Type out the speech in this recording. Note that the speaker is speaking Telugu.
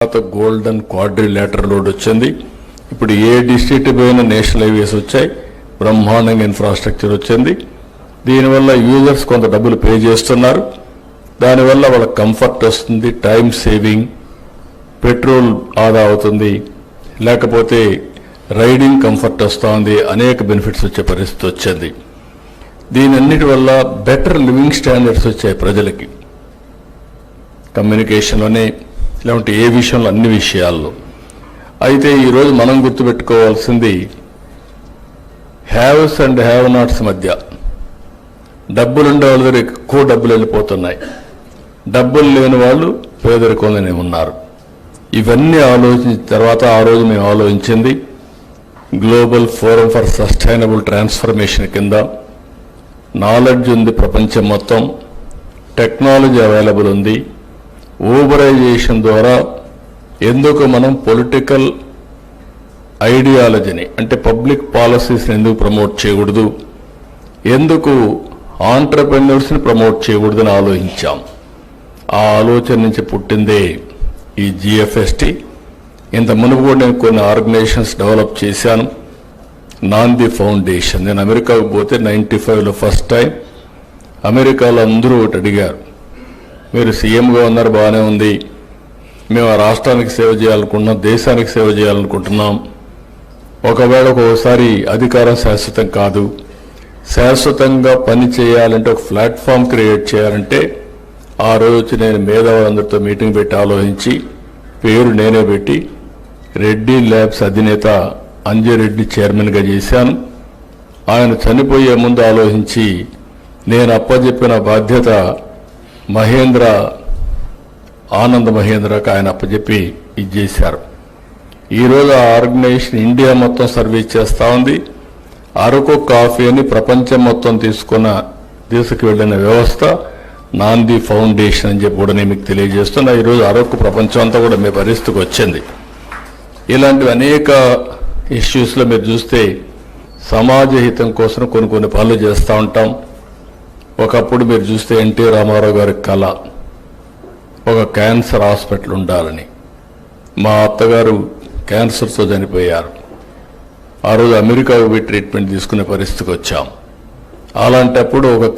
గోల్డెన్ క్వాడ్రిలేటరల్ రోడ్ వచ్చింది. ఇప్పుడు ఏ డిస్ట్రిక్ట్ పోయిన నేషనల్ హైవేస్ వచ్చాయి, బ్రహ్మాండంగా ఇన్ఫ్రాస్ట్రక్చర్ వచ్చింది. దీనివల్ల యూజర్స్ కొంత డబ్బులు పే చేస్తున్నారు. దానివల్ల వాళ్ళకి కంఫర్ట్ వస్తుంది, టైం సేవింగ్, పెట్రోల్ ఆదా అవుతుంది, లేకపోతే రైడింగ్ కంఫర్ట్ వస్తుంది, అనేక బెనిఫిట్స్ వచ్చే పరిస్థితి వచ్చింది. దీనన్నిటి వల్ల బెటర్ లివింగ్ స్టాండర్డ్స్ వచ్చాయి ప్రజలకి, కమ్యూనికేషన్లోనే ఇలాంటి ఏ విషయంలో అన్ని విషయాల్లో. అయితే ఈరోజు మనం గుర్తుపెట్టుకోవాల్సింది హ్యావ్స్ అండ్ హ్యావ్ నాట్స్ మధ్య డబ్బులుండే వాళ్ళ దగ్గర ఎక్కువ డబ్బులు వెళ్ళిపోతున్నాయి, డబ్బులు లేని వాళ్ళు పేదరికంలోనే ఉన్నారు. ఇవన్నీ ఆలోచించిన తర్వాత ఆ రోజు మేము ఆలోచించింది global forum for sustainable transformation కింద నాలెడ్జ్ ఉంది, ప్రపంచం మొత్తం టెక్నాలజీ అవైలబుల్ ఉంది. ఊబరైజేషన్ ద్వారా ఎందుకు మనం పొలిటికల్ ఐడియాలజీని అంటే పబ్లిక్ పాలసీస్ని ఎందుకు ప్రమోట్ చేయకూడదు, ఎందుకు ఆంటర్ప్రెన్యూర్స్ని ప్రమోట్ చేయకూడదని ఆలోచించాం. ఆ ఆలోచన నుంచి పుట్టిందే ఈ జిఎఫ్ఎస్టి. ఇంత మునుపు కూడా నేను కొన్ని ఆర్గనైజేషన్స్ డెవలప్ చేశాను. నాంది ఫౌండేషన్, నేను అమెరికాకు పోతే 95లో ఫస్ట్ టైం అమెరికాలో అందరూ ఒకటి అడిగారు, మీరు సీఎంగా ఉన్నారు, బాగానే ఉంది, మేము ఆ రాష్ట్రానికి సేవ చేయాలనుకుంటున్నాం, దేశానికి సేవ చేయాలనుకుంటున్నాం. ఒకవేళ ఒక్కోసారి అధికారం శాశ్వతం కాదు, శాశ్వతంగా పని చేయాలంటే ఒక ప్లాట్ఫామ్ క్రియేట్ చేయాలంటే ఆ రోజు నేను మేధావులందరితో మీటింగ్ పెట్టి ఆలోచించి పేరు నేనే పెట్టి రెడ్డి ల్యాబ్స్ అధినేత అంజిరెడ్డి చైర్మన్గా చేశాను. ఆయన చనిపోయే ముందు ఆలోచించి నేను అప్పచెప్పిన బాధ్యత ఆనంద్ మహేంద్రకు ఆయన అప్పచెప్పి ఇది చేశారు. ఈరోజు ఆ ఆర్గనైజేషన్ ఇండియా మొత్తం సర్వీస్ చేస్తూ ఉంది. అరకు కాఫీని ప్రపంచం మొత్తం తీసుకువెళ్ళిన వ్యవస్థ నాంది ఫౌండేషన్ అని చెప్పి కూడా నేను మీకు తెలియజేస్తున్నా. ఈరోజు అరకు ప్రపంచం అంతా కూడా మీ పరిస్థితికి వచ్చింది. ఇలాంటివి అనేక ఇష్యూస్లో మీరు చూస్తే సమాజ హితం కోసం కొన్ని పనులు చేస్తూ ఉంటాం. ఒకప్పుడు మీరు చూస్తే ఎన్టీ రామారావు గారి కళ ఒక క్యాన్సర్ హాస్పిటల్ ఉండాలని. మా అత్తగారు క్యాన్సర్తో చనిపోయారు. ఆ రోజు అమెరికాకు పోయి ట్రీట్మెంట్ తీసుకునే పరిస్థితికి వచ్చాం. అలాంటప్పుడు ఒక